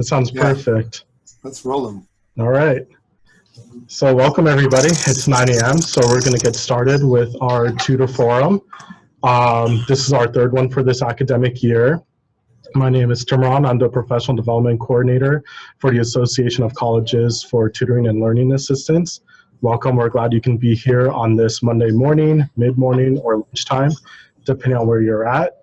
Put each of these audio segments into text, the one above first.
That sounds perfect. Let's roll them. All right. So welcome everybody. It's 9 a.m. So we're going to get started with our Tutor Forum. This is our third one for this academic year. My name is Timron. I'm the Professional Development Coordinator for the Association of Colleges for Tutoring and Learning Assistants. Welcome. We're glad you can be here on this Monday morning, mid-morning, or lunchtime, depending on where you're at.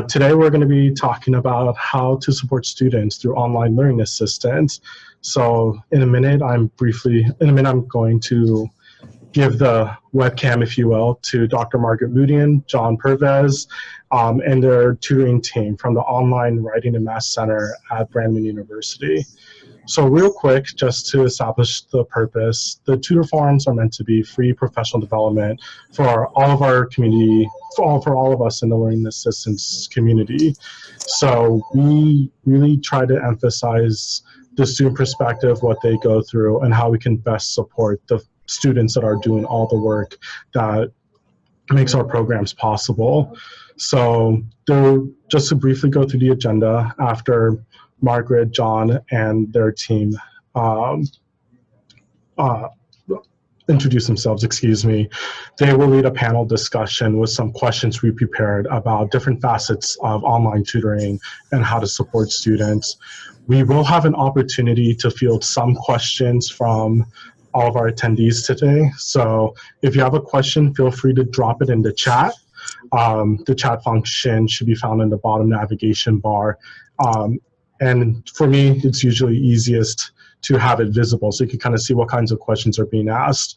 Today we're going to be talking about how to support students through online learning assistance. So in a minute I'm going to give the webcam, if you will, to Dr. Margaret Moodian, John Pervez, and their tutoring team from the Online Writing and Math Center at Brandman University. So real quick, just to establish the purpose, the tutor forums are meant to be free professional development for all of our community, for all of us in the learning assistance community. So we really try to emphasize the student perspective, what they go through, and how we can best support the students that are doing all the work that makes our programs possible. So just to briefly go through the agenda, after Margaret, John, and their team introduce themselves, they will lead a panel discussion with some questions we prepared about different facets of online tutoring and how to support students. We will have an opportunity to field some questions from all of our attendees today. So if you have a question, feel free to drop it in the chat. The chat function should be found in the bottom navigation bar. And for me, it's usually easiest to have it visible so you can kind of see what kinds of questions are being asked.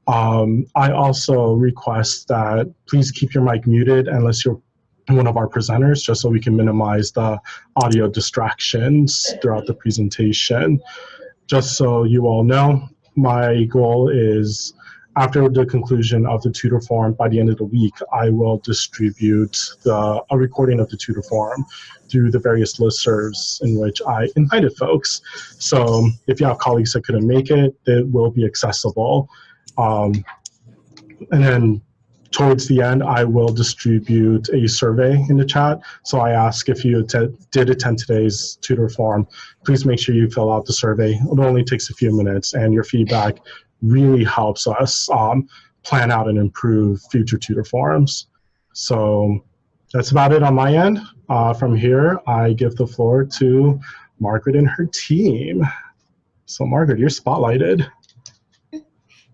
I also request that please keep your mic muted unless you're one of our presenters, just so we can minimize the audio distractions throughout the presentation. Just so you all know, my goal is after the conclusion of the tutor forum, by the end of the week, I will distribute a recording of the tutor forum through the various listservs in which I invited folks. So if you have colleagues that couldn't make it, it will be accessible. And then towards the end, I will distribute a survey in the chat. So I ask if you did attend today's tutor forum, please make sure you fill out the survey. It only takes a few minutes, and your feedback really helps us plan out and improve future tutor forums. So that's about it on my end. From here, I give the floor to Margaret and her team. So Margaret, you're spotlighted.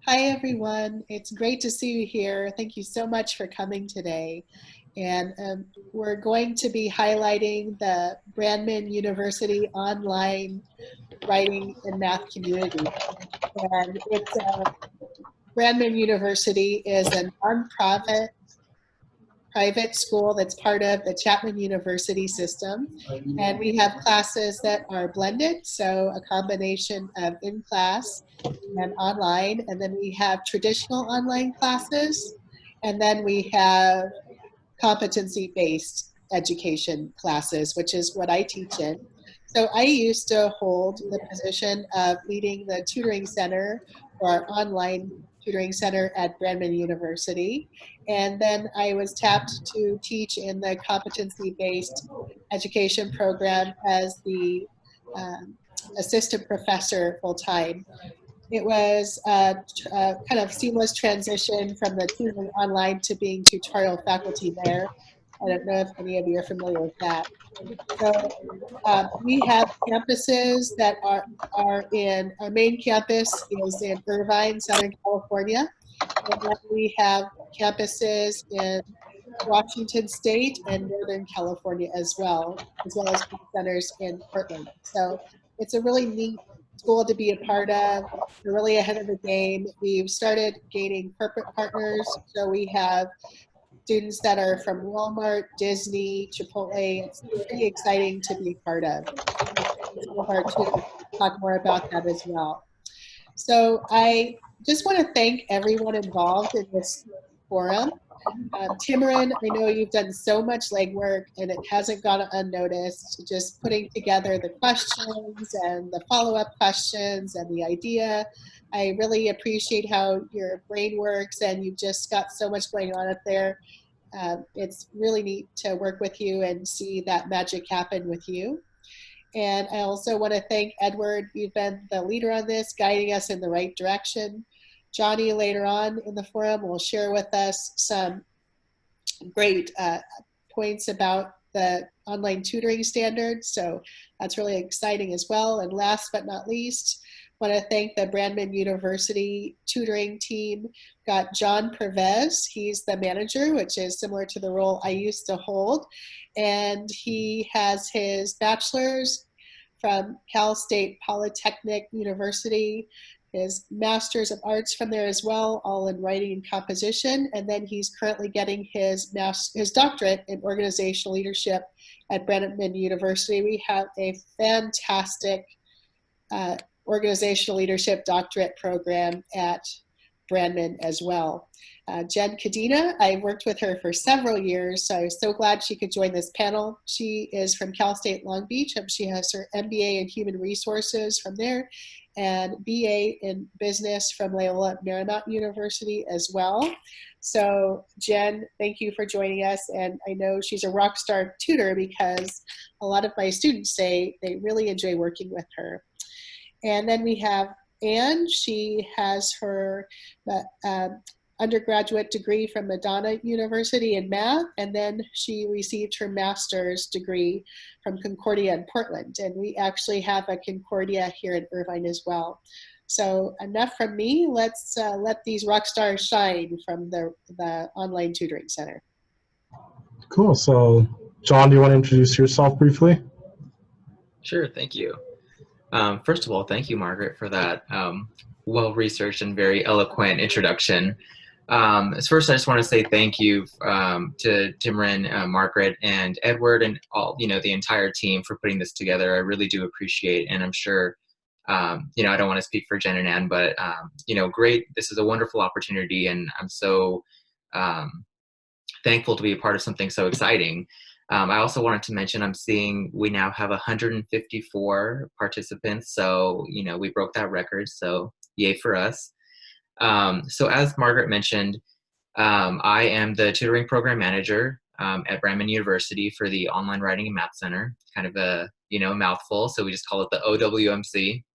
Hi everyone, it's great to see you here. Thank you so much for coming today. And we're going to be highlighting the Brandman University online writing and math community. And it's Brandman University is a nonprofit private school that's part of the Chapman University system. And we have classes that are blended, so a combination of in-class and online. And then we have traditional online classes. And then we have competency-based education classes, which is what I teach in. So I used to hold the position of leading the tutoring center, or our online tutoring center at Brandman University. And then I was tapped to teach in the competency-based education program as the assistant professor full-time. It was a kind of seamless transition from the tutoring online to being tutorial faculty there. I don't know if any of you are familiar with that. So we have campuses that are in, our main campus is in Irvine, Southern California. And then we have campuses in Washington State and Northern California as well as centers in Portland. So it's a really neat school to be a part of. We're really ahead of the game. We've started gaining corporate partners. So we have students that are from Walmart, Disney, Chipotle. It's pretty exciting to be part of. We'll talk more about that as well. So I just want to thank everyone involved in this forum. Timron, I know you've done so much legwork and it hasn't gone unnoticed, just putting together the questions and the follow-up questions and the idea. I really appreciate how your brain works, and you've just got so much going on up there. It's really neat to work with you and see that magic happen with you. And I also want to thank Edward. You've been the leader on this, guiding us in the right direction. Johnny later on in the forum will share with us some great points about the online tutoring standards. So that's really exciting as well. And last but not least, I want to thank the Brandman University tutoring team. Got John Pervez. He's the manager, which is similar to the role I used to hold. And he has his bachelor's from Cal State Polytechnic University, his Master's of Arts from there as well, all in writing and composition. And then he's currently getting his doctorate in organizational leadership at Brandman University. We have a fantastic organizational leadership doctorate program at Brandman as well. Jen Cadena, I worked with her for several years, so I was so glad she could join this panel. She is from Cal State Long Beach, and she has her MBA in Human Resources from there, and BA in Business from Loyola Marymount University as well. So Jen, thank you for joining us, and I know she's a rock star tutor because a lot of my students say they really enjoy working with her. And then we have Anne. She has her undergraduate degree from Madonna University in math, and then she received her master's degree from Concordia in Portland. And we actually have a Concordia here in Irvine as well. So enough from me. Let's let these rock stars shine from the Online Tutoring Center. Cool. So, John, do you want to introduce yourself briefly? Sure. Thank you. First of all, thank you, Margaret, for that well-researched and very eloquent introduction. First, I just want to say thank you to Timren, Margaret, and Edward, and all the entire team for putting this together. I really do appreciate, and I'm sure I don't want to speak for Jen and Ann, but great. This is a wonderful opportunity, and I'm so thankful to be a part of something so exciting. I also wanted to mention I'm seeing we now have 154 participants, so we broke that record, so yay for us. So as Margaret mentioned, I am the Tutoring Program Manager at Brandman University for the Online Writing and Math Center. Kind of a mouthful, so we just call it the OWMC.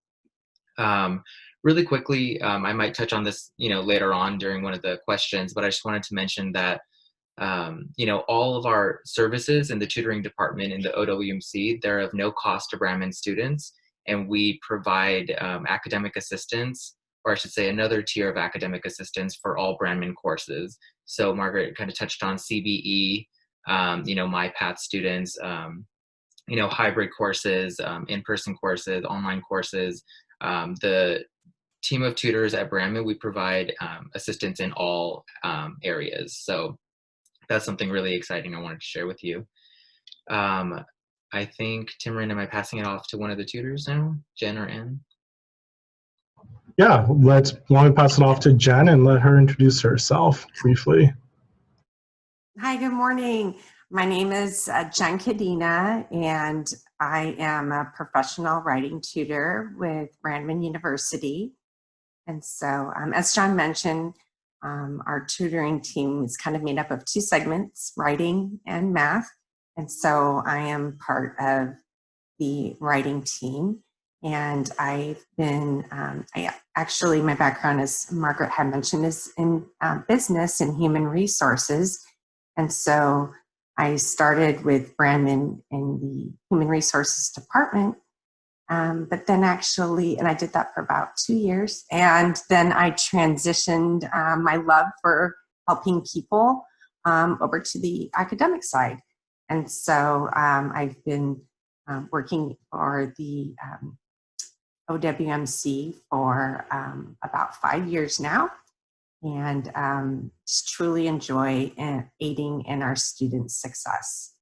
Really quickly, I might touch on this later on during one of the questions, but I just wanted to mention that all of our services in the tutoring department in the OWMC, they're of no cost to Brandman students, and we provide academic assistance, or I should say another tier of academic assistance for all Brandman courses. So Margaret kind of touched on CBE, my path students, hybrid courses, in-person courses, online courses. The team of tutors at Brandman, we provide assistance in all areas. So that's something really exciting I wanted to share with you. I think, Timren, am I passing it off to one of the tutors now, Jen or Ann? Yeah, why don't we pass it off to Jen and let her introduce herself briefly. Hi, good morning. My name is Jen Cadena, and I am a professional writing tutor with Brandman University. And so, as John mentioned, our tutoring team is kind of made up of two segments, writing and math. And so I am part of the writing team. And I've been, actually, my background, as Margaret had mentioned, is in business and human resources. And so I started with Brandman in the human resources department. But then actually, and I did that for about 2 years, and then I transitioned my love for helping people over to the academic side. And so I've been working for the OWMC for about 5 years now, and just truly enjoy aiding in our students' success.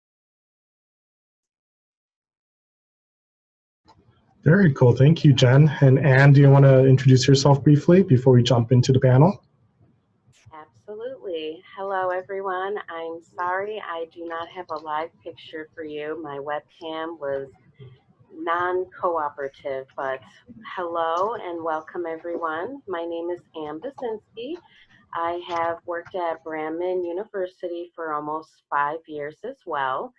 Very cool. Thank you, Jen. And Anne, do you want to introduce yourself briefly before we jump into the panel? Absolutely. Hello, everyone. I'm sorry I do not have a live picture for you. My webcam was non-cooperative, but hello and welcome, everyone. My name is Ann Basinski. I have worked at Brandman University for almost 5 years as well.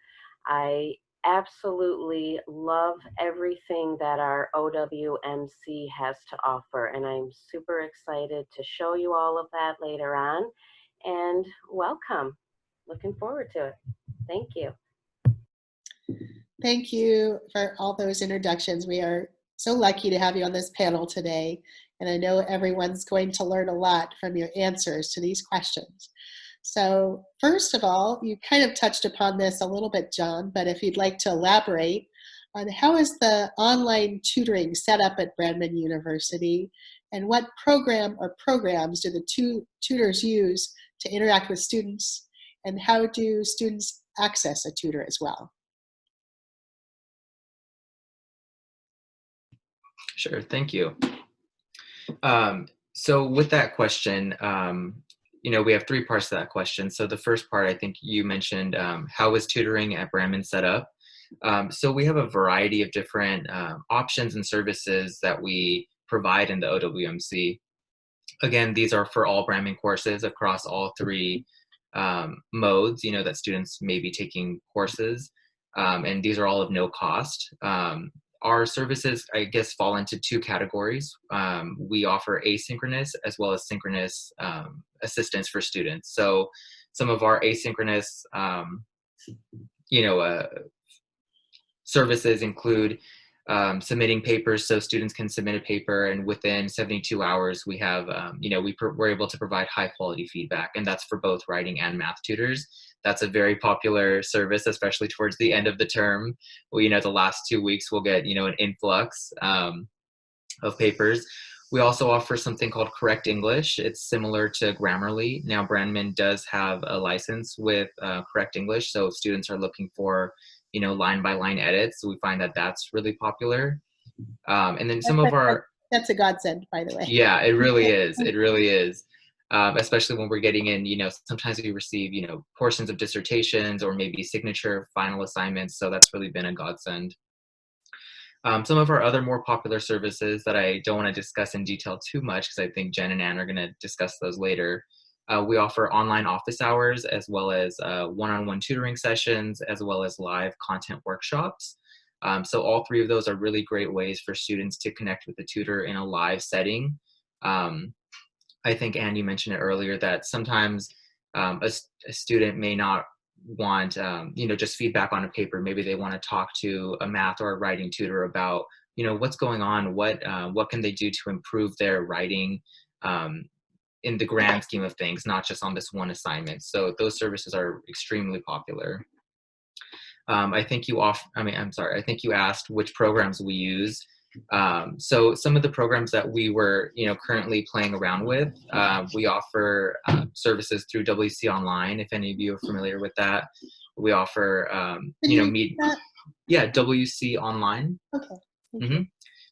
I absolutely love everything that our OWMC has to offer, and I'm super excited to show you all of that later on. And welcome. Looking forward to it. Thank you. Thank you for all those introductions. We are so lucky to have you on this panel today, and I know everyone's going to learn a lot from your answers to these questions. So first of all, you kind of touched upon this a little bit, John, but if you'd like to elaborate on how is the online tutoring set up at Brandman University, and what program or programs do the tutors use to interact with students, and how do students access a tutor as well? Sure, thank you. So with that question, you know, we have three parts to that question. So the first part, I think you mentioned, how is tutoring at Brandman set up? So we have a variety of different options and services that we provide in the OWMC. Again, these are for all Brandman courses across all three modes, you know, that students may be taking courses. And these are all of no cost. Our services, I guess, fall into two categories. We offer asynchronous as well as synchronous assistance for students. So some of our asynchronous, you know, services include submitting papers, so students can submit a paper, and within 72 hours, we have, you know, we're able to provide high quality feedback, and that's for both writing and math tutors. That's a very popular service, especially towards the end of the term. Well, you know, the last 2 weeks we'll get, you know, an influx of papers. We also offer something called Correct English. It's similar to Grammarly. Now, Brandman does have a license with Correct English, so if students are looking for, you know, line by line edits, we find that that's really popular. And then some of our— That's a godsend, by the way. Yeah, it really is. It really is. Especially when we're getting in, you know, sometimes we receive, you know, portions of dissertations or maybe signature final assignments. So that's really been a godsend. Some of our other more popular services that I don't want to discuss in detail too much, because I think Jen and Ann are going to discuss those later. We offer online office hours, as well as one-on-one tutoring sessions, as well as live content workshops. So all three of those are really great ways for students to connect with the tutor in a live setting. I think Andy mentioned it earlier that sometimes a student may not want, you know, just feedback on a paper. Maybe they want to talk to a math or a writing tutor about, you know, what's going on, what can they do to improve their writing in the grand scheme of things, not just on this one assignment. So those services are extremely popular. I think you I think you asked which programs we use. So some of the programs that we were, you know, currently playing around with, we offer services through WC Online, if any of you are familiar with that. We offer, you know, yeah, WC Online. Okay. Mm-hmm.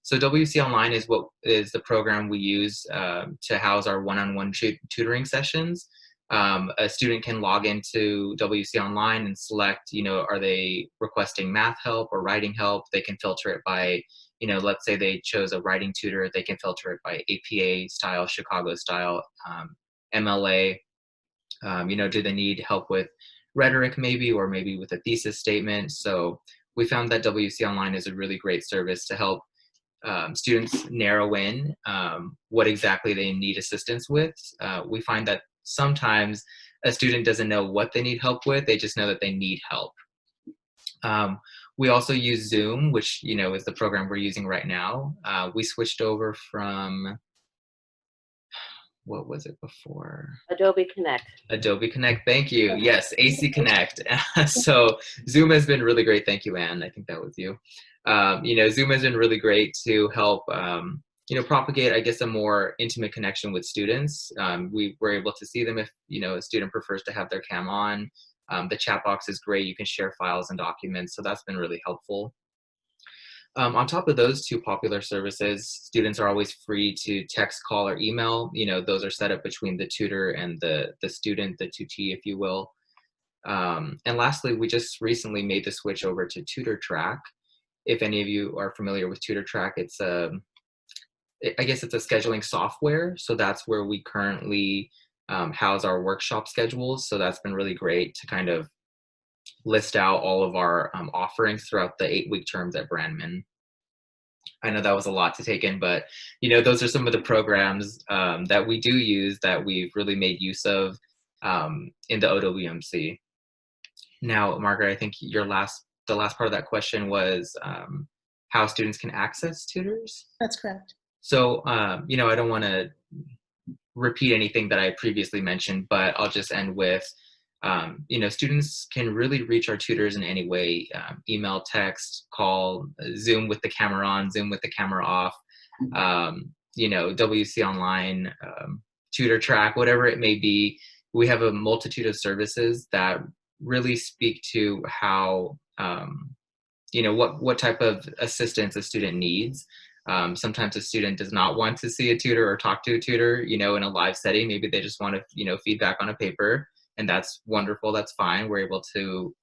So WC Online is the program we use to house our one-on-one tutoring sessions. A student can log into WC Online and select, you know, are they requesting math help or writing help? They can filter it by, you know, let's say they chose a writing tutor, they can filter it by APA style, Chicago style, MLA. You know, do they need help with rhetoric maybe, or maybe with a thesis statement? So we found that WC Online is a really great service to help students narrow in what exactly they need assistance with. We find that sometimes a student doesn't know what they need help with, they just know that they need help. We also use Zoom, which, you know, is the program we're using right now. We switched over from, what was it before? Adobe Connect. Adobe Connect, thank you. Yes, AC Connect. So Zoom has been really great. Thank you, Anne. I think that was you. You know, Zoom has been really great to help, you know, propagate, I guess, a more intimate connection with students. We were able to see them if, you know, a student prefers to have their cam on. The chat box is great. You can share files and documents. So that's been really helpful. On top of those two popular services, students are always free to text, call, or email. You know, those are set up between the tutor and the student, the tutee, if you will. And lastly, we just recently made the switch over to Tutor Track. If any of you are familiar with Tutor Track, it's I guess it's a scheduling software. So that's where we currently house our workshop schedules. So that's been really great to kind of list out all of our offerings throughout the 8-week terms at Brandman. I know that was a lot to take in, but those are some of the programs that we do use that we've really made use of in the OWMC. Now, Margaret, I think the last part of that question was how students can access tutors. That's correct. So, I don't want to repeat anything that I previously mentioned, but I'll just end with, students can really reach our tutors in any way, email, text, call, Zoom with the camera on, Zoom with the camera off, WC online, tutor track, whatever it may be. We have a multitude of services that really speak to how, what type of assistance a student needs. Sometimes a student does not want to see a tutor or talk to a tutor, in a live setting. Maybe they just want to, feedback on a paper, and that's wonderful. That's fine. We're able to,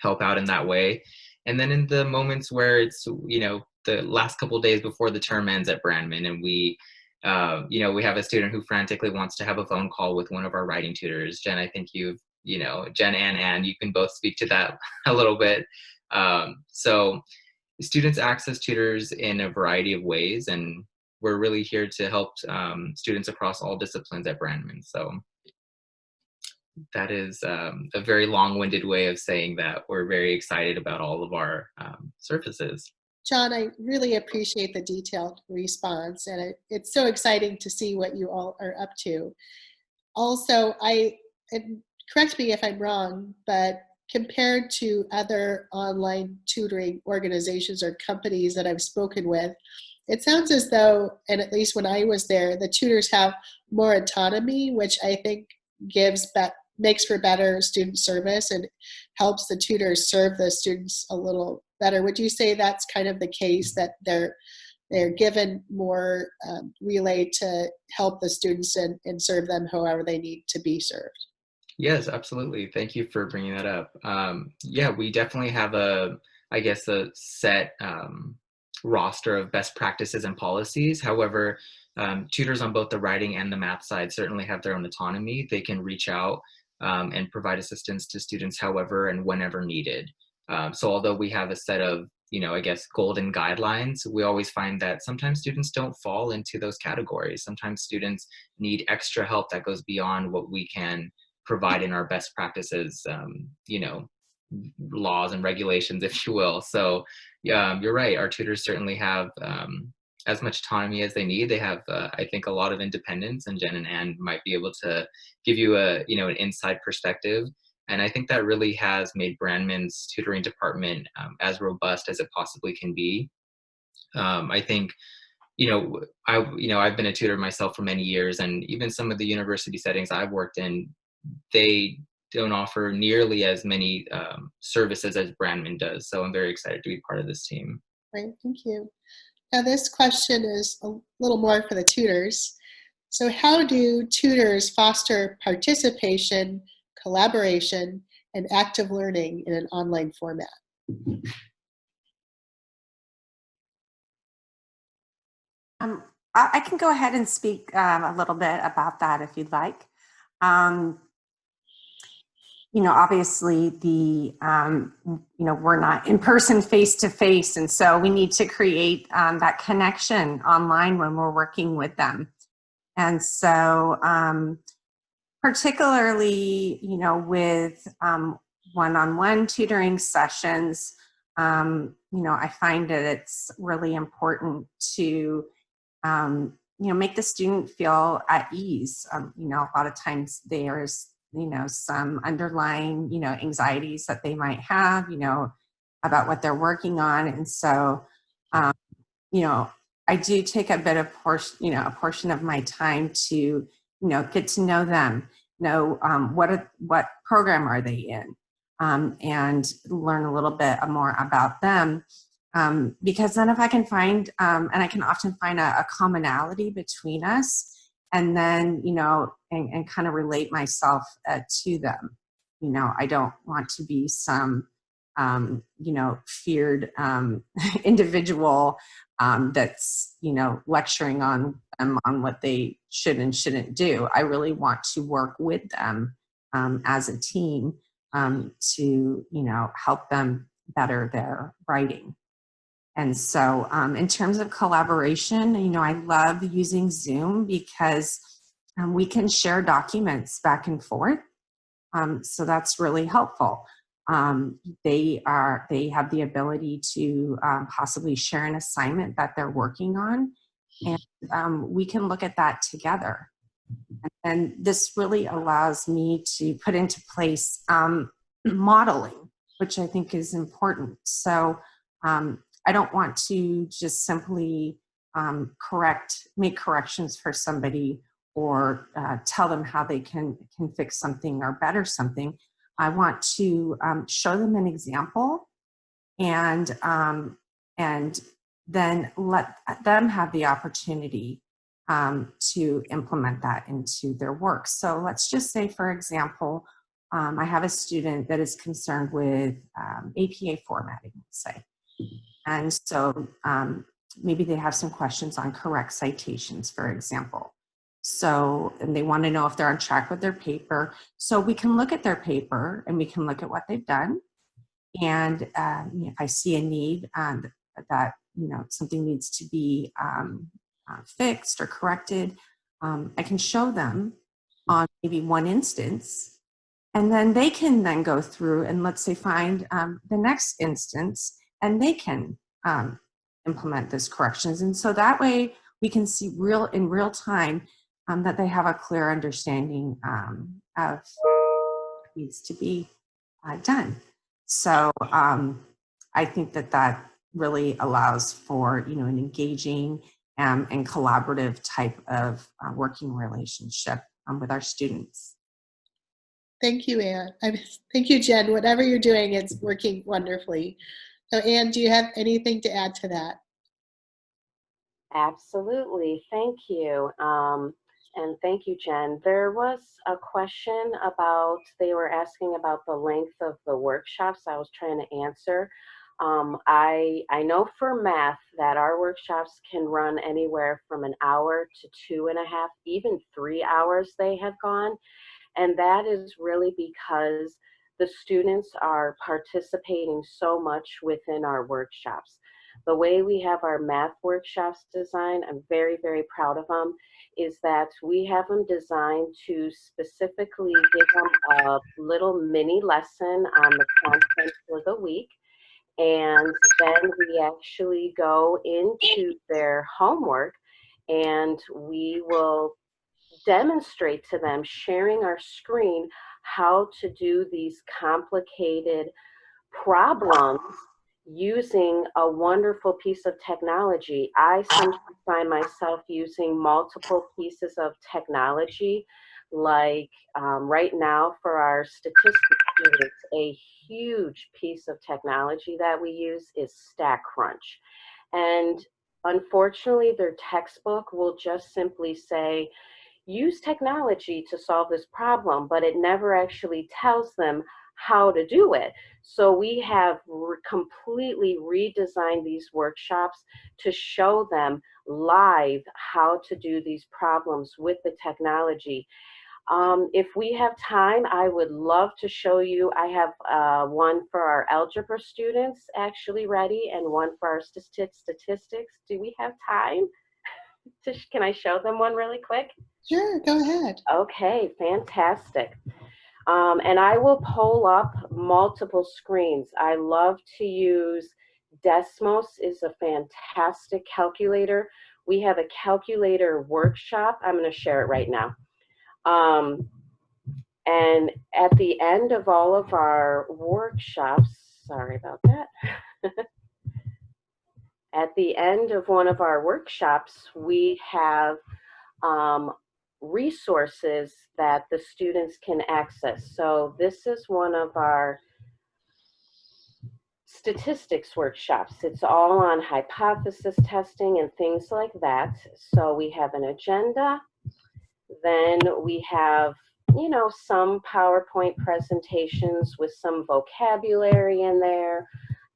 help out in that way. And then in the moments where it's, the last couple of days before the term ends at Brandman, and we have a student who frantically wants to have a phone call with one of our writing tutors. Jen, I think Jen and Ann, you can both speak to that a little bit. So students access tutors in a variety of ways, and we're really here to help students across all disciplines at Brandman. So that is a very long-winded way of saying that we're very excited about all of our services. John, I really appreciate the detailed response, and it's so exciting to see what you all are up to. Also, correct me if I'm wrong, but compared to other online tutoring organizations or companies that I've spoken with, it sounds as though, and at least when I was there, the tutors have more autonomy, which I think makes for better student service and helps the tutors serve the students a little better. Would you say that's kind of the case, that they're given more relay to help the students and serve them however they need to be served? Yes, absolutely. Thank you for bringing that up. Yeah, we definitely have a set roster of best practices and policies. However, tutors on both the writing and the math side certainly have their own autonomy. They can reach out and provide assistance to students however and whenever needed. So although we have a set of, golden guidelines, we always find that sometimes students don't fall into those categories. Sometimes students need extra help that goes beyond what we can provide in our best practices, laws and regulations, if you will. So you're right. Our tutors certainly have as much autonomy as they need. They have, I think, a lot of independence, and Jen and Ann might be able to give you an inside perspective. And I think that really has made Brandman's tutoring department as robust as it possibly can be. I think, I've been a tutor myself for many years, and even some of the university settings I've worked in, they don't offer nearly as many services as Brandman does. So I'm very excited to be part of this team. Great, thank you. Now this question is a little more for the tutors. So how do tutors foster participation, collaboration, and active learning in an online format? I can go ahead and speak a little bit about that if you'd like. Obviously we're not in person face-to-face, and so we need to create that connection online when we're working with them. And so particularly, with one-on-one tutoring sessions, I find that it's really important to, make the student feel at ease. A lot of times there's, some underlying, anxieties that they might have, about what they're working on. And so, I do take a bit of a portion of my time to, get to know them, what program are they in, and learn a little bit more about them. Because then if I can find, and I can often find a commonality between us, and then, and kind of relate myself to them. I don't want to be some, feared individual that's, lecturing on them on what they should and shouldn't do. I really want to work with them as a team to, help them better their writing. And so in terms of collaboration, I love using Zoom because we can share documents back and forth. So that's really helpful. They have the ability to possibly share an assignment that they're working on, and we can look at that together. And this really allows me to put into place modeling, which I think is important. So I don't want to just simply make corrections for somebody or tell them how they can fix something or better something. I want to show them an example and then let them have the opportunity to implement that into their work. So let's just say, for example, I have a student that is concerned with APA formatting, let's say. And so maybe they have some questions on correct citations, for example. So, and they want to know if they're on track with their paper. So we can look at their paper and we can look at what they've done. And if I see a need that, something needs to be fixed or corrected, I can show them on maybe one instance. And then they can then go through and let's say find the next instance and they can implement those corrections. And so that way we can see in real time that they have a clear understanding of what needs to be done. So I think that really allows for an engaging and collaborative type of working relationship with our students. Thank you, Anne. Thank you, Jen. Whatever you're doing, it's working wonderfully. So Anne, do you have anything to add to that? Absolutely. Thank you. And thank you, Jen. There was a question about, they were asking about the length of the workshops I was trying to answer. I know for math that our workshops can run anywhere from an hour to 2.5, even 3 hours they have gone. And that is really because the students are participating so much within our workshops. The way we have our math workshops designed, I'm very, very proud of them, is that we have them designed to specifically give them a little mini lesson on the content for the week. And then we actually go into their homework and we will demonstrate to them, sharing our screen, how to do these complicated problems using a wonderful piece of technology. I sometimes find myself using multiple pieces of technology, like right now for our statistics students, a huge piece of technology that we use is StackCrunch. And unfortunately, their textbook will just simply say, use technology to solve this problem, but it never actually tells them how to do it. So we have completely redesigned these workshops to show them live how to do these problems with the technology. If we have time, I would love to show you. I have one for our algebra students actually ready and one for our statistics. Do we have time? Can I show them one really quick? Sure, go ahead. Okay, fantastic. And I will pull up multiple screens. I love to use Desmos, is a fantastic calculator. We have a calculator workshop. I'm going to share it right now. And at the end of all of our workshops, sorry about that. At the end of one of our workshops, we have resources that the students can access. So this is one of our statistics workshops. It's all on hypothesis testing and things like that. So we have an agenda. Then we have, some PowerPoint presentations with some vocabulary in there.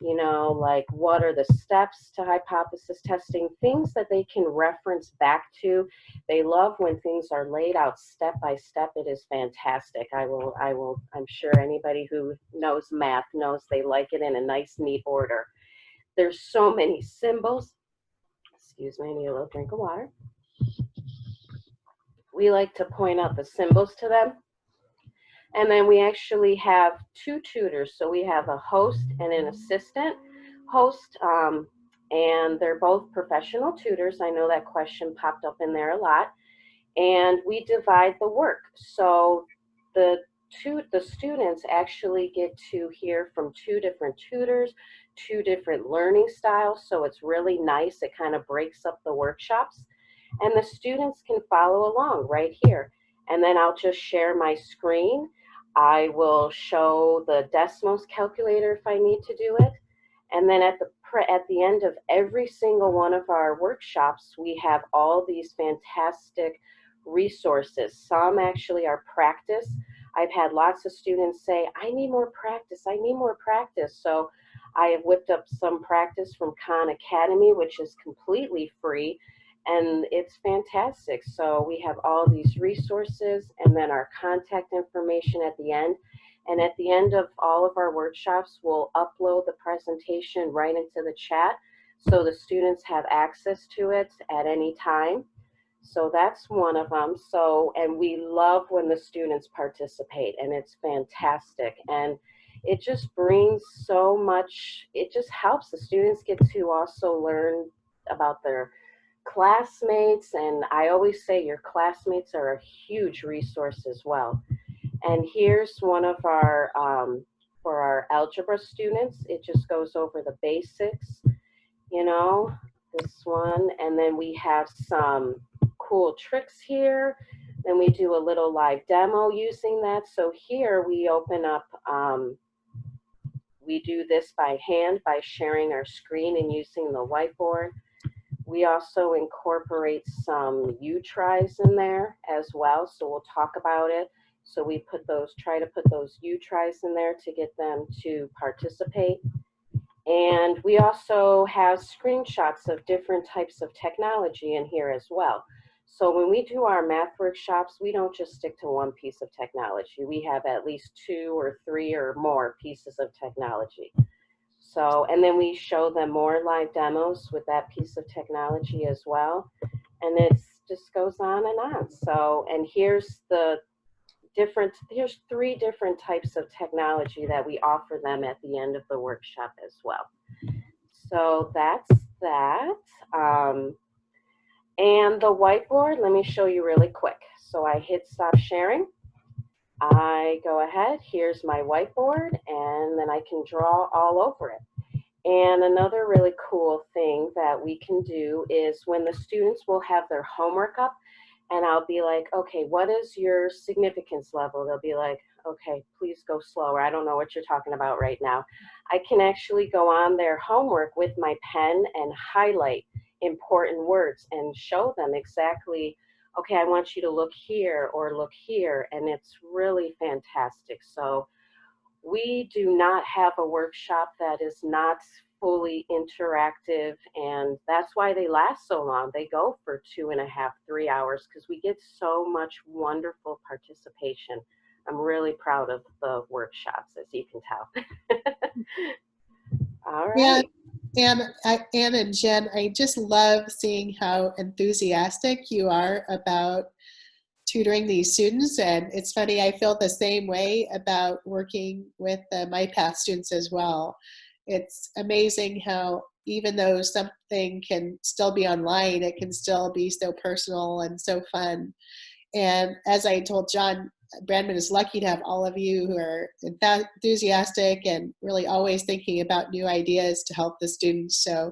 you know, like what are the steps to hypothesis testing, things that they can reference back to. They love when things are laid out step by step. It is fantastic. I'm sure anybody who knows math knows they like it in a nice, neat order. There's so many symbols. Excuse me, I need a little drink of water. We like to point out the symbols to them. And then we actually have two tutors. So we have a host and an assistant host, and they're both professional tutors. I know that question popped up in there a lot. And we divide the work. So the students actually get to hear from two different tutors, two different learning styles. So it's really nice. It kind of breaks up the workshops. And the students can follow along right here. And then I'll just share my screen. I will show the Desmos calculator if I need to do it. And then at the end of every single one of our workshops, we have all these fantastic resources. Some actually are practice. I've had lots of students say, I need more practice, I need more practice. So I have whipped up some practice from Khan Academy, which is completely free. And it's fantastic. So we have all these resources and then our contact information at the end. And at the end of all of our workshops, we'll upload the presentation right into the chat so the students have access to it at any time. So that's one of them. So, and we love when the students participate, and it's fantastic. And it just brings so much, it just helps the students get to also learn about their classmates. And I always say your classmates are a huge resource as well. And here's one of our, for our algebra students, it just goes over the basics, you know, this one. And then we have some cool tricks here. Then we do a little live demo using that. So here we open up, we do this by hand by sharing our screen and using the whiteboard. We also incorporate some U-tries in there as well, so we'll talk about it. So we put those, try to put those U-tries in there to get them to participate. And we also have screenshots of different types of technology in here as well. So when we do our math workshops, we don't just stick to one piece of technology. We have at least 2 or 3 or more pieces of technology. So, and then we show them more live demos with that piece of technology as well. And it just goes on and on. So, and here's the different, here's 3 different types of technology that we offer them at the end of the workshop as well. So that's that. And the whiteboard, let me show you really quick. So I hit stop sharing. I go ahead, here's my whiteboard, and then I can draw all over it. And another really cool thing that we can do is when the students will have their homework up, and I'll be like, okay, what is your significance level? They'll be like, okay, please go slower. I don't know what you're talking about right now. I can actually go on their homework with my pen and highlight important words and show them exactly, okay, I want you to look here or look here, and it's really fantastic. So we do not have a workshop that is not fully interactive, and that's why they last so long. They go for 2.5, 3 hours because we get so much wonderful participation. I'm really proud of the workshops, as you can tell. All right. Yeah. Anne and Jen, I just love seeing how enthusiastic you are about tutoring these students. And it's funny, I feel the same way about working with the MyPath students as well. It's amazing how even though something can still be online, it can still be so personal and so fun. And as I told John, Brandman is lucky to have all of you who are enthusiastic and really always thinking about new ideas to help the students. So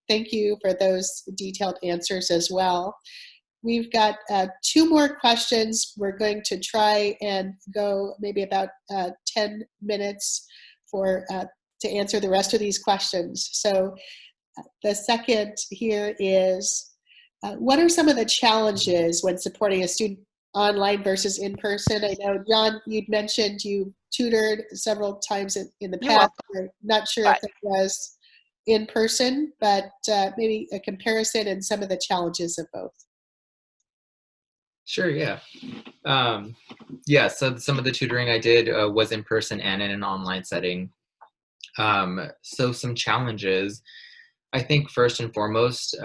thank you for those detailed answers as well. We've got 2 more questions. We're going to try and go maybe about 10 minutes for to answer the rest of these questions. So the second here is, what are some of the challenges when supporting a student online versus in person. I know, John, you'd mentioned you tutored several times in the past. I'm not sure if that was in person, but maybe a comparison and some of the challenges of both. Sure, yeah. Yeah, so some of the tutoring I did was in person and in an online setting. So some challenges. I think first and foremost,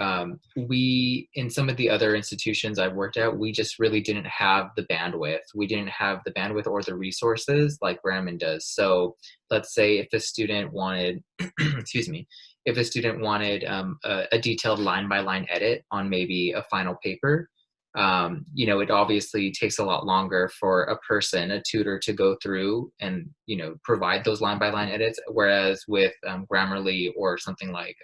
we, in some of the other institutions I've worked at, we just really didn't have the bandwidth. We didn't have the bandwidth or the resources like Brandman does. So let's say if a student wanted, excuse me, if a student wanted a detailed line-by-line edit on maybe a final paper, you know, it obviously takes a lot longer for a person, a tutor, to go through and, you know, provide those line-by-line edits. Whereas with Grammarly or something like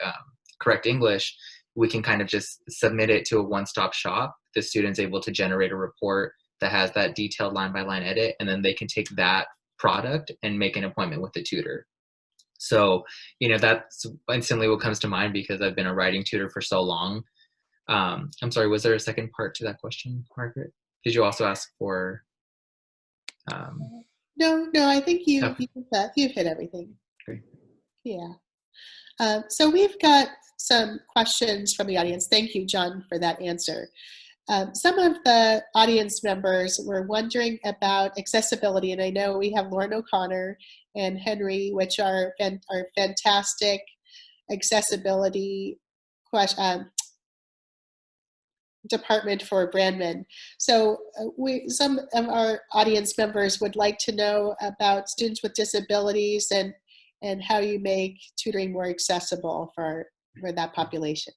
Correct English, we can kind of just submit it to a one-stop shop. The student's able to generate a report that has that detailed line-by-line edit, and then they can take that product and make an appointment with the tutor. So, you know, that's instantly what comes to mind because I've been a writing tutor for so long. I'm sorry, was there a second part to that question, Margaret? Did you also ask for? No, I think you've hit everything. Great. Yeah. So we've got some questions from the audience. Thank you, John, for that answer. Some of the audience members were wondering about accessibility, and I know we have Lauren O'Connor and Henry, which are fantastic accessibility department for Brandman. So some of our audience members would like to know about students with disabilities and how you make tutoring more accessible for that population.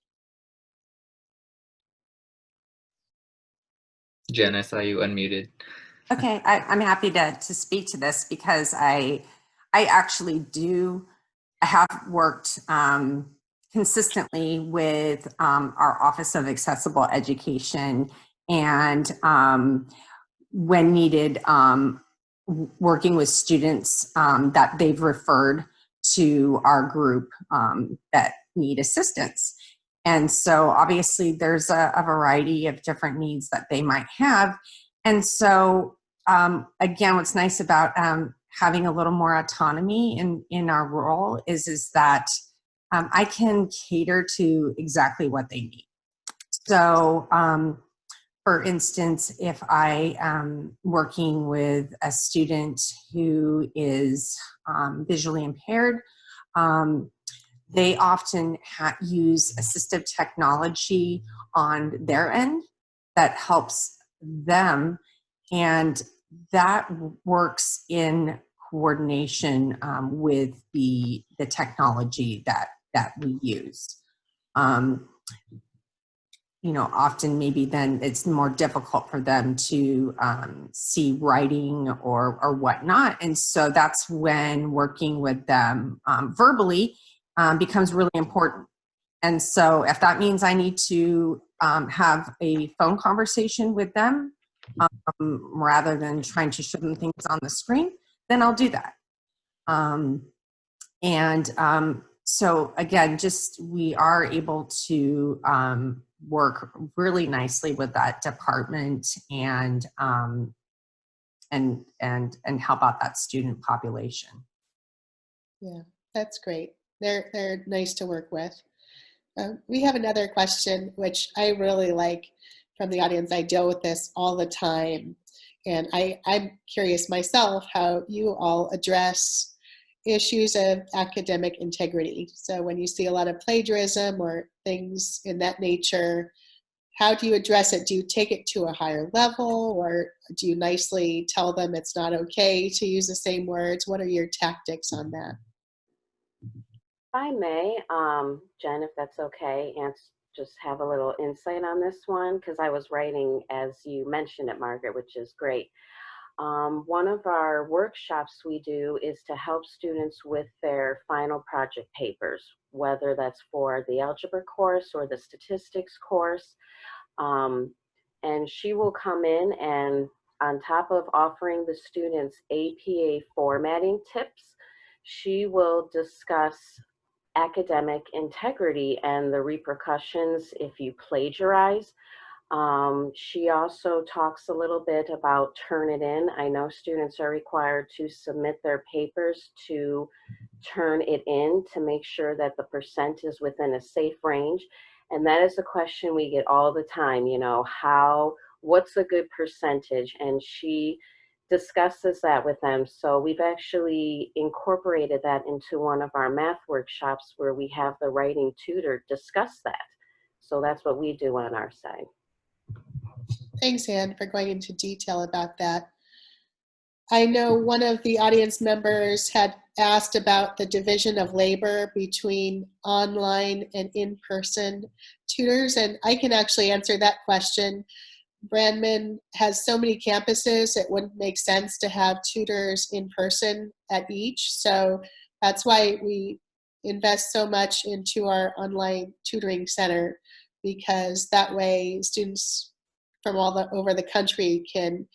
Jen, I saw you unmuted. Okay, I'm happy to speak to this because I actually I have worked consistently with our Office of Accessible Education, and when needed, working with students that they've referred to our group that need assistance. And so obviously there's a variety of different needs that they might have. And so again, what's nice about having a little more autonomy in our role is that I can cater to exactly what they need. So for instance, if I am working with a student who is visually impaired, they often use assistive technology on their end that helps them, and that works in coordination with the technology that we use. You know, often maybe then it's more difficult for them to see writing or whatnot. And so that's when working with them verbally becomes really important. And so if that means I need to have a phone conversation with them rather than trying to show them things on the screen, then I'll do that. So again, just we are able to work really nicely with that department and help out that student population. Yeah, that's great. They're nice to work with. We have another question, which I really like from the audience. I deal with this all the time, and I'm curious myself how you all address issues of academic integrity. So when you see a lot of plagiarism or things in that nature, how do you address it? Do you take it to a higher level, or do you nicely tell them it's not okay to use the same words? What are your tactics on that? If I may, Jen, if that's okay, and just have a little insight on this one, because I was writing as you mentioned it, Margaret, which is great. One of our workshops we do is to help students with their final project papers, whether that's for the algebra course or the statistics course. And she will come in and on top of offering the students APA formatting tips, she will discuss academic integrity and the repercussions if you plagiarize. She also talks a little bit about Turnitin. I know students are required to submit their papers to Turnitin to make sure that the percent is within a safe range. And that is a question we get all the time, you know, what's a good percentage? And she discusses that with them. So we've actually incorporated that into one of our math workshops where we have the writing tutor discuss that. So that's what we do on our side. Thanks, Anne, for going into detail about that. I know one of the audience members had asked about the division of labor between online and in-person tutors, and I can actually answer that question. Brandman has so many campuses, it wouldn't make sense to have tutors in person at each. So that's why we invest so much into our online tutoring center, because that way students from over the country can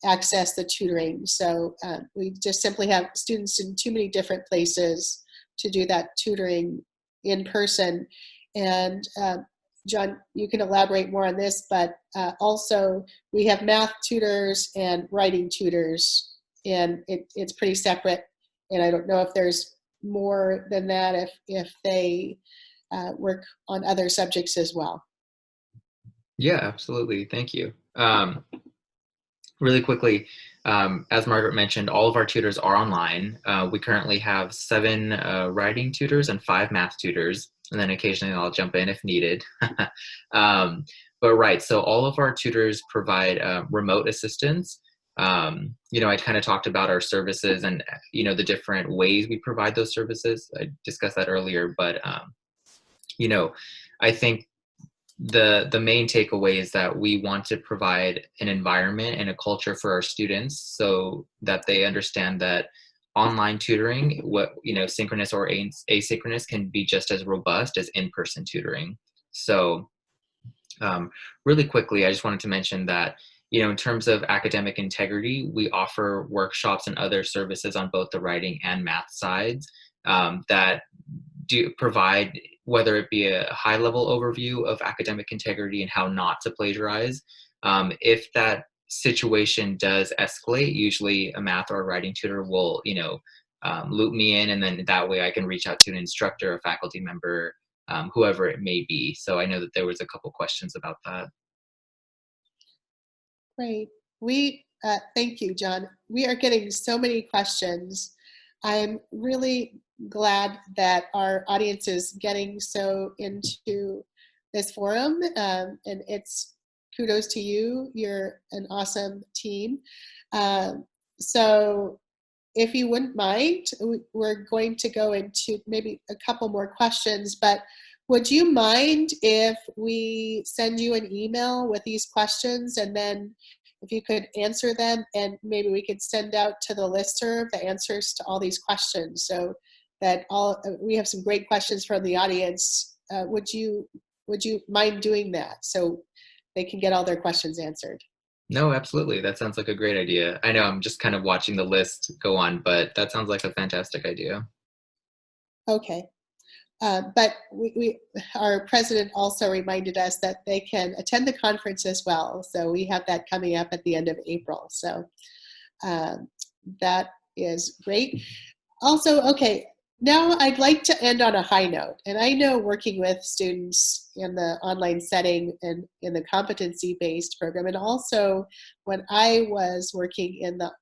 access the tutoring. So we just simply have students in too many different places to do that tutoring in person. And John, you can elaborate more on this, but also we have math tutors and writing tutors, and it's pretty separate. And I don't know if there's more than that if they work on other subjects as well. Yeah, absolutely. Thank you. Really quickly, as Margaret mentioned, all of our tutors are online. We currently have 7 writing tutors and 5 math tutors, and then occasionally I'll jump in if needed. But right, so all of our tutors provide remote assistance. You know, I kind of talked about our services and, you know, the different ways we provide those services. I discussed that earlier, but, you know, I think the main takeaway is that we want to provide an environment and a culture for our students so that they understand that online tutoring, synchronous or asynchronous, can be just as robust as in-person tutoring. So really quickly, I just wanted to mention that, you know, in terms of academic integrity, we offer workshops and other services on both the writing and math sides that do provide, whether it be a high-level overview of academic integrity and how not to plagiarize. If that situation does escalate, usually a math or a writing tutor will, you know, loop me in, and then that way I can reach out to an instructor, a faculty member, whoever it may be. So I know that there was a couple questions about that. Great. Thank you, John. We are getting so many questions. I'm really glad that our audience is getting so into this forum, and it's kudos to you. You're an awesome team. So if you wouldn't mind, we're going to go into maybe a couple more questions, but would you mind if we send you an email with these questions, and then if you could answer them, and maybe we could send out to the listserv the answers to all these questions, so that we have some great questions from the audience. Would you mind doing that so they can get all their questions answered? No, absolutely. That sounds like a great idea. I know I'm just kind of watching the list go on, but that sounds like a fantastic idea. Okay. But our president also reminded us that they can attend the conference as well. So we have that coming up at the end of April. So that is great. Also, okay, now I'd like to end on a high note. And I know working with students in the online setting and in the competency-based program, and also when I was working in the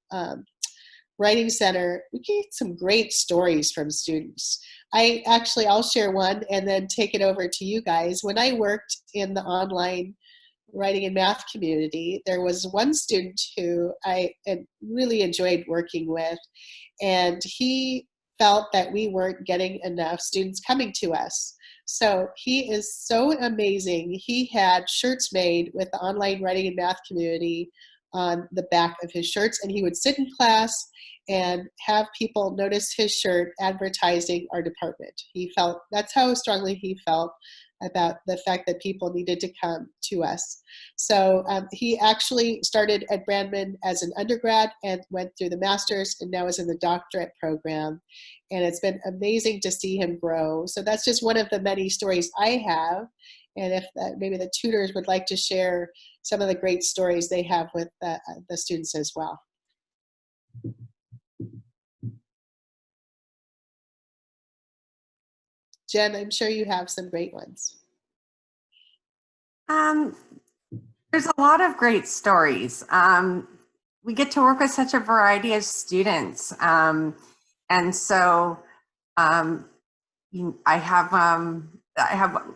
Writing Center, we get some great stories from students. I'll share one and then take it over to you guys. When I worked in the online writing and math community, there was one student who I really enjoyed working with, and he felt that we weren't getting enough students coming to us. So he is so amazing. He had shirts made with the online writing and math community on the back of his shirts, and he would sit in class and have people notice his shirt advertising our department. That's how strongly he felt about the fact that people needed to come to us. So he actually started at Brandman as an undergrad and went through the master's, and now is in the doctorate program. And it's been amazing to see him grow. So that's just one of the many stories I have. and if maybe the tutors would like to share some of the great stories they have with the students as well. Jen, I'm sure you have some great ones. There's a lot of great stories. We get to work with such a variety of students. And so I have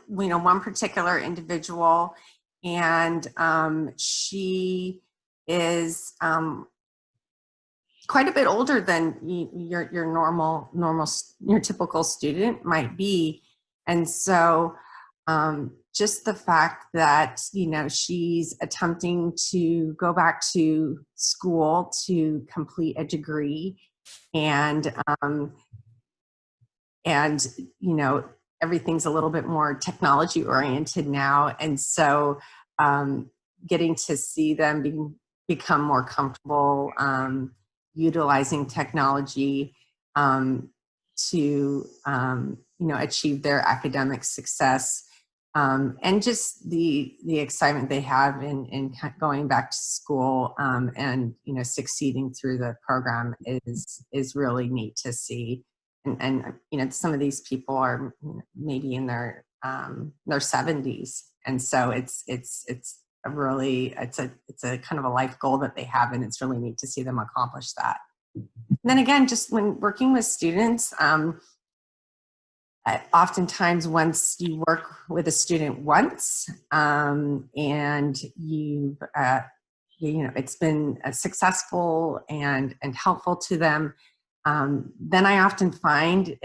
one particular individual, and she is quite a bit older than your typical student might be. And so just the fact that, she's attempting to go back to school to complete a degree, and everything's a little bit more technology oriented now. And so getting to see them become more comfortable utilizing technology to achieve their academic success, and just the excitement they have in going back to school and succeeding through the program is really neat to see. And some of these people are maybe in their 70s, and so it's a kind of a life goal that they have, and it's really neat to see them accomplish that. And then again, just when working with students, oftentimes once you work with a student once and it's been successful and helpful to them, then I often find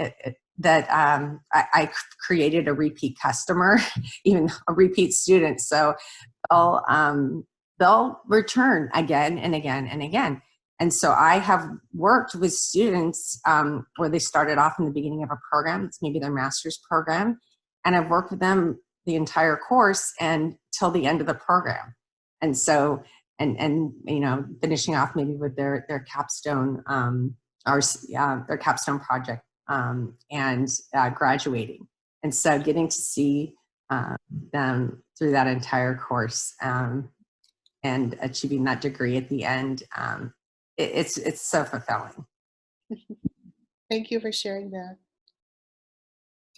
that I created a repeat customer, even a repeat student. So they'll return again and again and again. And so I have worked with students where they started off in the beginning of a program. It's maybe their master's program. And I've worked with them the entire course and till the end of the program. And so, and finishing off maybe with their capstone their capstone project and graduating. And so getting to see them through that entire course and achieving that degree at the end, it's so fulfilling. Thank you for sharing that.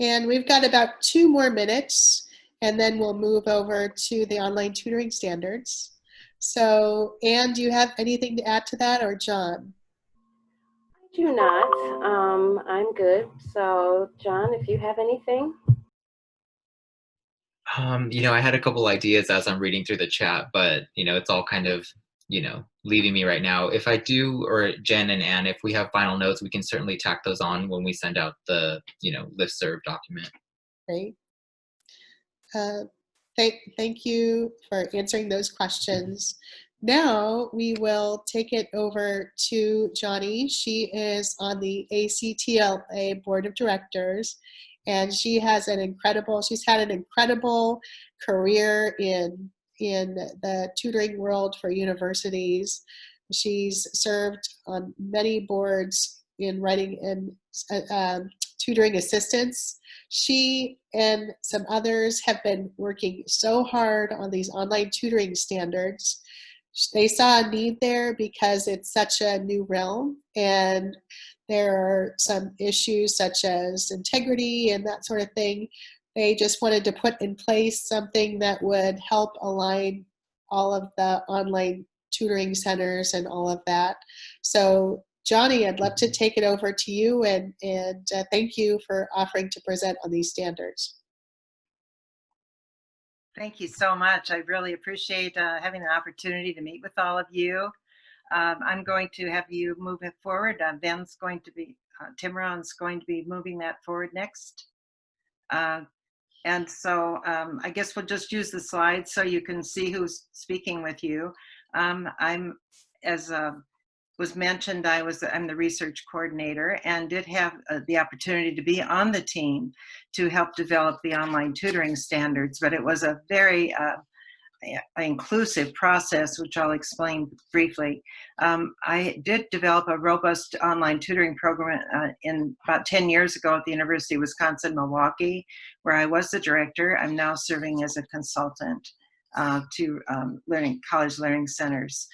And we've got about 2 more minutes, and then we'll move over to the online tutoring standards. So, Anne, do you have anything to add to that, or John? I do not. I'm good. So, John, if you have anything. I had a couple ideas as I'm reading through the chat, but, it's all kind of, leaving me right now. If I do, or Jen and Anne, if we have final notes, we can certainly tack those on when we send out the, listserv document. Great. Thank you for answering those questions. Now we will take it over to Johnny. She is on the ACTLA Board of Directors, and she's had an incredible career in the tutoring world for universities. She's served on many boards in writing and tutoring assistants. She and some others have been working so hard on these online tutoring standards. They saw a need there because it's such a new realm, and there are some issues such as integrity and that sort of thing. They just wanted to put in place something that would help align all of the online tutoring centers and all of that. So Johnny, I'd love to take it over to you, and thank you for offering to present on these standards. Thank you so much. I really appreciate having the opportunity to meet with all of you. I'm going to have you move it forward. Ben's going to be, Timron's going to be moving that forward next. And so I guess we'll just use the slides so you can see who's speaking with you. As was mentioned, I'm the research coordinator and did have the opportunity to be on the team to help develop the online tutoring standards, but it was a very inclusive process, which I'll explain briefly. I did develop a robust online tutoring program in about 10 years ago at the University of Wisconsin-Milwaukee, where I was the director. I'm now serving as a consultant to college learning centers.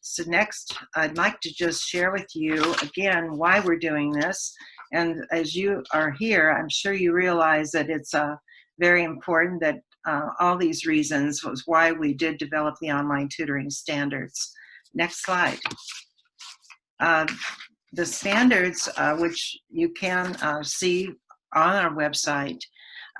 So next, I'd like to just share with you again why we're doing this. And as you are here, I'm sure you realize that it's very important that all these reasons was why we did develop the online tutoring standards. Next slide. The standards, which you can see on our website,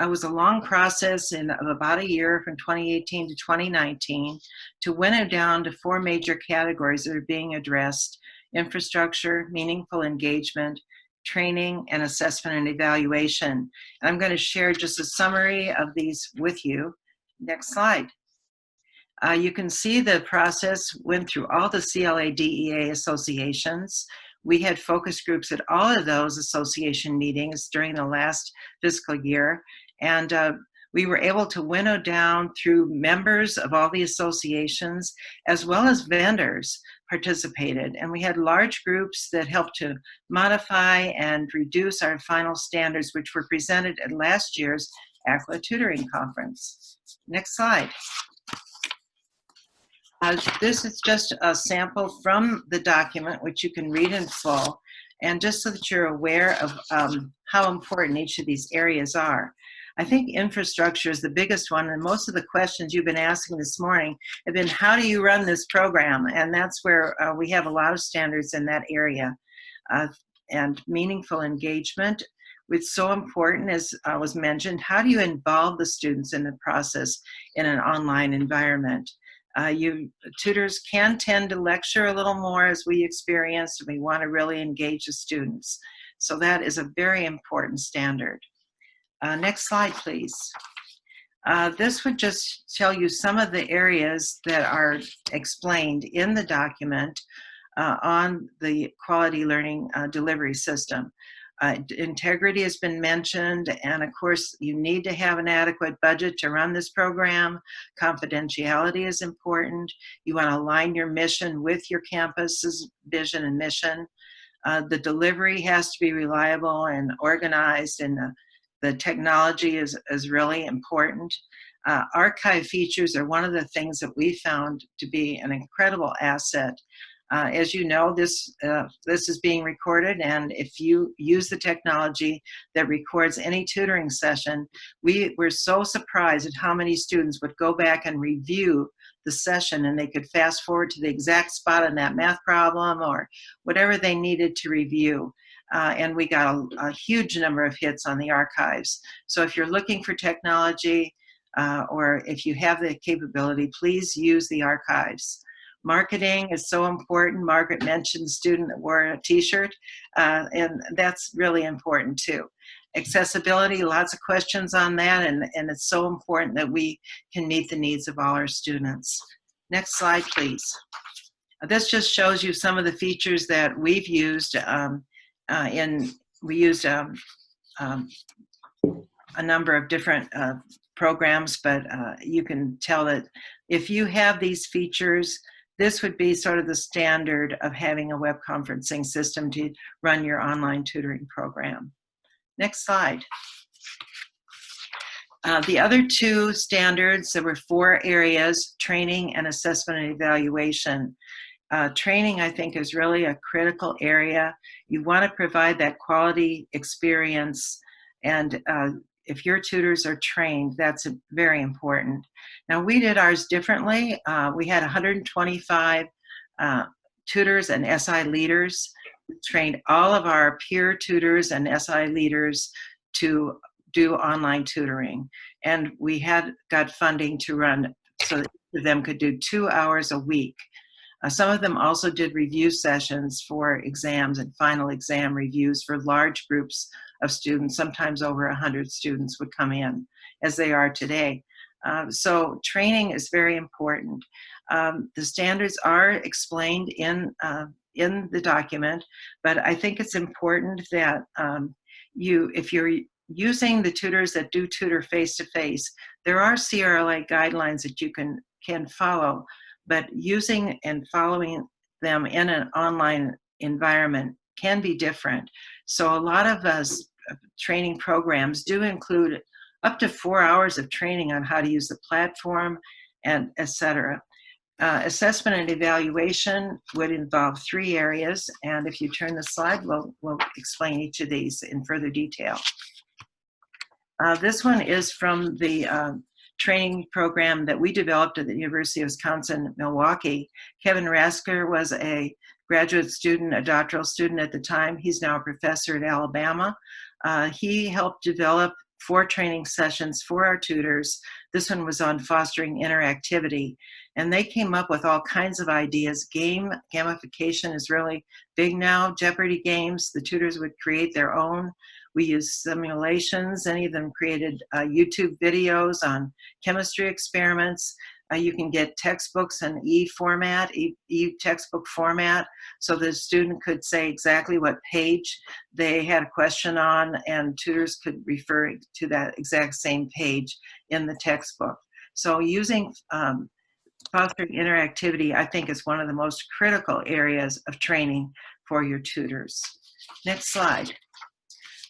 was a long process of about a year from 2018 to 2019 to winnow down to 4 major categories that are being addressed: infrastructure, meaningful engagement, training, and assessment and evaluation. And I'm going to share just a summary of these with you. Next slide. You can see the process went through all the CLA DEA associations. We had focus groups at all of those association meetings during the last fiscal year. And we were able to winnow down through members of all the associations, as well as vendors participated. And we had large groups that helped to modify and reduce our final standards, which were presented at last year's ACTLA tutoring conference. Next slide. This is just a sample from the document, which you can read in full, and just so that you're aware of how important each of these areas are. I think infrastructure is the biggest one, and most of the questions you've been asking this morning have been, how do you run this program? And that's where we have a lot of standards in that area. And meaningful engagement, it's so important, as was mentioned. How do you involve the students in the process in an online environment? Tutors can tend to lecture a little more, as we experienced, and we want to really engage the students. So that is a very important standard. Next slide, please. This would just tell you some of the areas that are explained in the document on the quality learning delivery system. Integrity has been mentioned, and of course you need to have an adequate budget to run this program. Confidentiality is important. You want to align your mission with your campus's vision and mission. The delivery has to be reliable and organized, and the technology is really important. Archive features are one of the things that we found to be an incredible asset. As you know, this is being recorded, and if you use the technology that records any tutoring session, we were so surprised at how many students would go back and review the session, and they could fast forward to the exact spot on that math problem or whatever they needed to review. And we got a huge number of hits on the archives. So if you're looking for technology or if you have the capability, please use the archives. Marketing is so important. Margaret mentioned the student that wore a t-shirt, and that's really important too. Accessibility, lots of questions on that, and it's so important that we can meet the needs of all our students. Next slide, please. This just shows you some of the features that we've used. We used a number of different programs, but you can tell that if you have these features, this would be sort of the standard of having a web conferencing system to run your online tutoring program. Next slide. The other 2 standards, there were 4 areas: training and assessment and evaluation. Training, I think, is really a critical area. You want to provide that quality experience, and if your tutors are trained, that's very important. Now, we did ours differently. We had 125 tutors and SI leaders. We trained all of our peer tutors and SI leaders to do online tutoring. And we got funding to run so that each of them could do 2 hours a week. Some of them also did review sessions for exams and final exam reviews for large groups of students. Sometimes over 100 students would come in, as they are today. So training is very important. The standards are explained in the document, but I think it's important that if you're using the tutors that do tutor face-to-face, there are CRLA guidelines that you can can follow, but using and following them in an online environment can be different. So a lot of us training programs do include up to 4 hours of training on how to use the platform and etc. Assessment and evaluation would involve 3 areas, and if you turn the slide, we'll explain each of these in further detail. This one is from the training program that we developed at the University of Wisconsin-Milwaukee. Kevin Rasker was a graduate student, a doctoral student at the time. He's now a professor at Alabama. He helped develop 4 training sessions for our tutors. This one was on fostering interactivity. And they came up with all kinds of ideas. Gamification is really big now. Jeopardy games, the tutors would create their own. We used simulations. Any of them created YouTube videos on chemistry experiments. You can get textbooks in e-textbook format, so the student could say exactly what page they had a question on, and tutors could refer to that exact same page in the textbook. So using fostering interactivity, I think, is one of the most critical areas of training for your tutors. Next slide.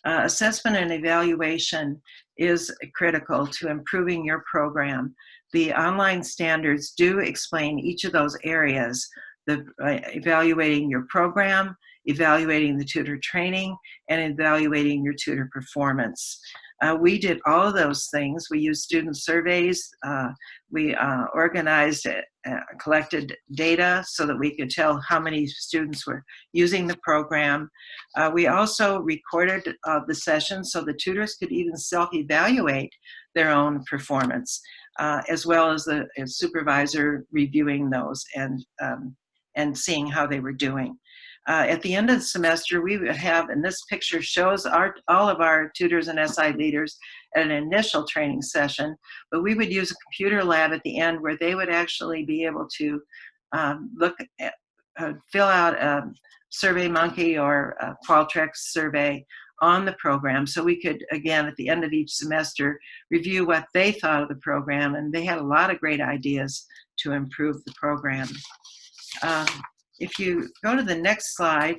Assessment and evaluation is critical to improving your program. The online standards do explain each of those areas, evaluating your program, evaluating the tutor training, and evaluating your tutor performance. We did all of those things. We used student surveys. We organized, collected data so that we could tell how many students were using the program. We also recorded the sessions so the tutors could even self-evaluate their own performance, as well as the supervisor reviewing those and seeing how they were doing. At the end of the semester, we would have, and this picture shows all of our tutors and SI leaders at an initial training session, but we would use a computer lab at the end where they would actually be able to fill out a SurveyMonkey or a Qualtrics survey on the program, so we could, again, at the end of each semester, review what they thought of the program, and they had a lot of great ideas to improve the program. If you go to the next slide,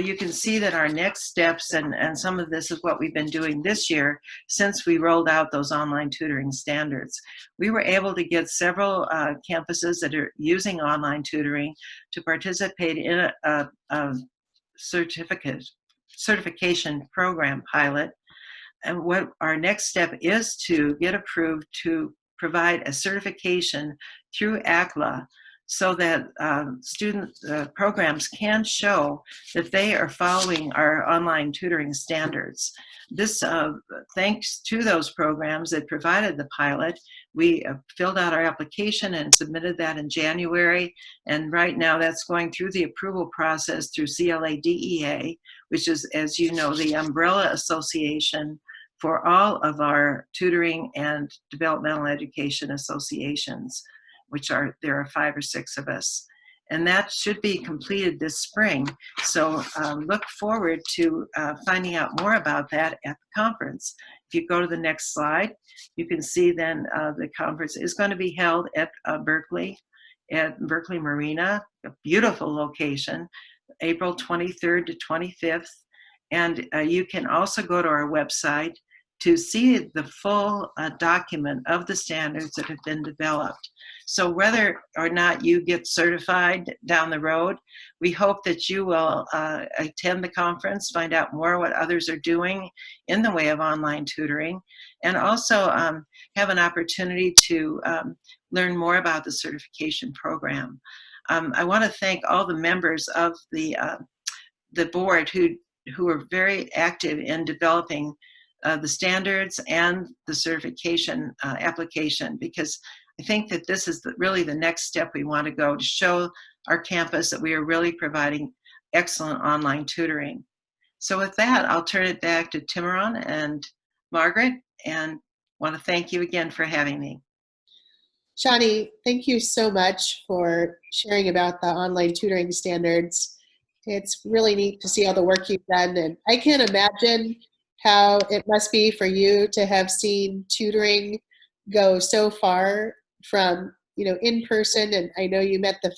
you can see that our next steps, and some of this is what we've been doing this year since we rolled out those online tutoring standards. We were able to get several campuses that are using online tutoring to participate in a certification program pilot. And what our next step is to get approved to provide a certification through ACTLA, so that student programs can show that they are following our online tutoring standards. This, thanks to those programs that provided the pilot, we filled out our application and submitted that in January, and right now that's going through the approval process through CLA-DEA, which is, as you know, the umbrella association for all of our tutoring and developmental education associations, there are 5 or 6 of us. And that should be completed this spring. So look forward to finding out more about that at the conference. If you go to the next slide, you can see then the conference is going to be held at Berkeley Marina, a beautiful location, April 23rd to 25th. And you can also go to our website to see the full document of the standards that have been developed. So whether or not you get certified down the road, we hope that you will attend the conference, find out more what others are doing in the way of online tutoring, and also have an opportunity to learn more about the certification program. I want to thank all the members of the board who are very active in developing the standards and the certification application, because I think that this is really the next step we want to go to show our campus that we are really providing excellent online tutoring. So with that, I'll turn it back to Timuron and Margaret, and want to thank you again for having me. Shani, thank you so much for sharing about the online tutoring standards. It's really neat to see all the work you've done, and I can't imagine how it must be for you to have seen tutoring go so far from, in person, and I know you met the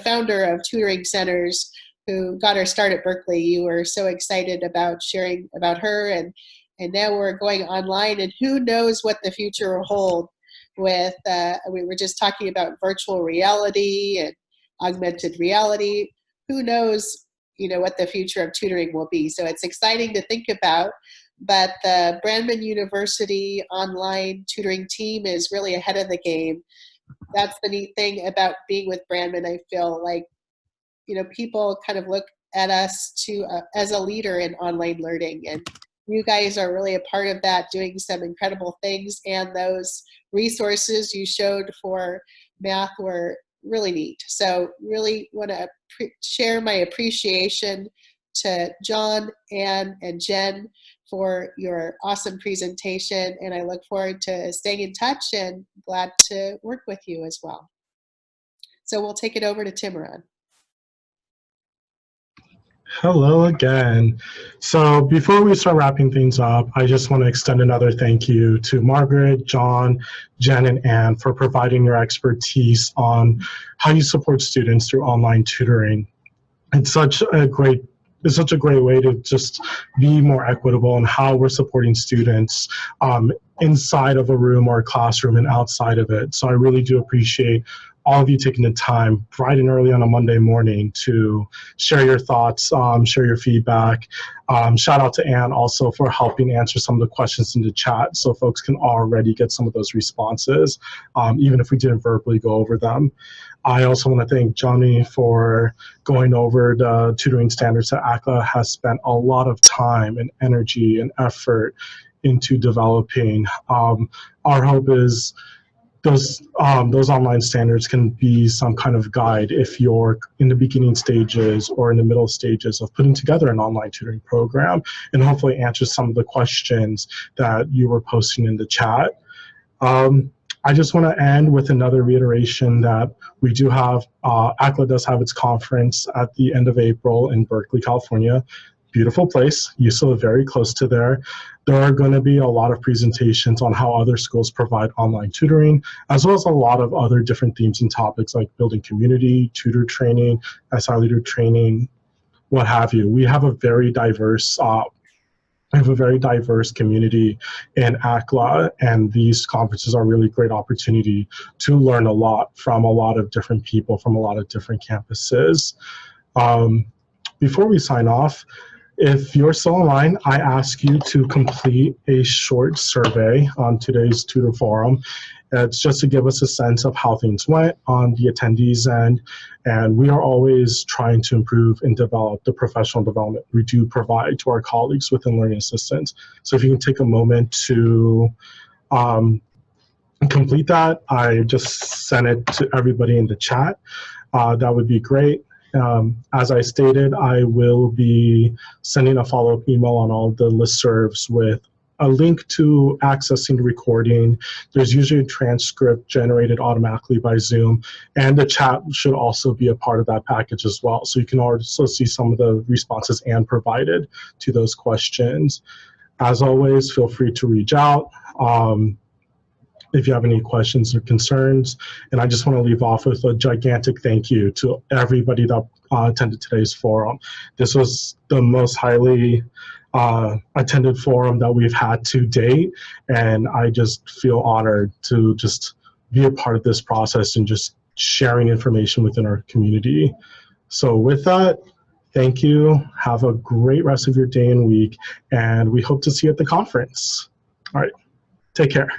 founder of Tutoring Centers, who got her start at Berkeley. You were so excited about sharing about her, and now we're going online, and who knows what the future will hold with, we were just talking about virtual reality and augmented reality. Who knows, what the future of tutoring will be. So it's exciting to think about, but the Brandman University online tutoring team is really ahead of the game. That's the neat thing about being with Brandman. I feel like, people kind of look at us as a leader in online learning, and you guys are really a part of that, doing some incredible things, and those resources you showed for math were really neat. So really want to share my appreciation to John, Anne, and Jen for your awesome presentation, and I look forward to staying in touch and glad to work with you as well. So we'll take it over to Timoran. Hello again. So before we start wrapping things up, I just want to extend another thank you to Margaret, John, Jen, and Anne for providing your expertise on how you support students through online tutoring. It's such a great way to just be more equitable in how we're supporting students inside of a room or a classroom and outside of it. So I really do appreciate all of you taking the time bright and early on a Monday morning to share your thoughts, share your feedback. Shout out to Anne also for helping answer some of the questions in the chat so folks can already get some of those responses, even if we didn't verbally go over them. I also want to thank Johnny for going over the tutoring standards that ACTLA has spent a lot of time and energy and effort into developing. Our hope is those online standards can be some kind of guide if you're in the beginning stages or in the middle stages of putting together an online tutoring program, and hopefully answer some of the questions that you were posting in the chat. I just want to end with another reiteration that we do have, ACTLA does have its conference at the end of April in Berkeley, California. Beautiful place. You still live very close to there. There are going to be a lot of presentations on how other schools provide online tutoring, as well as a lot of other different themes and topics like building community, tutor training, SI leader training, what have you. We have a very diverse community in ACTLA, and these conferences are really great opportunity to learn a lot from a lot of different people from a lot of different campuses. Before we sign off, if you're still online, I ask you to complete a short survey on today's Tutor Forum. It's just to give us a sense of how things went on the attendees end, and we are always trying to improve and develop the professional development we do provide to our colleagues within Learning Assistance. So if you can take a moment to complete that, I just sent it to everybody in the chat. That would be great. As I stated, I will be sending a follow-up email on all the listservs with a link to accessing the recording. There's usually a transcript generated automatically by Zoom, and the chat should also be a part of that package as well. So you can also see some of the responses Anne provided to those questions. As always, feel free to reach out if you have any questions or concerns. And I just want to leave off with a gigantic thank you to everybody that attended today's forum. This was the most highly attended forum that we've had to date, and I just feel honored to just be a part of this process and just sharing information within our community. So with that, thank you. Have a great rest of your day and week, and we hope to see you at the conference. All right, take care.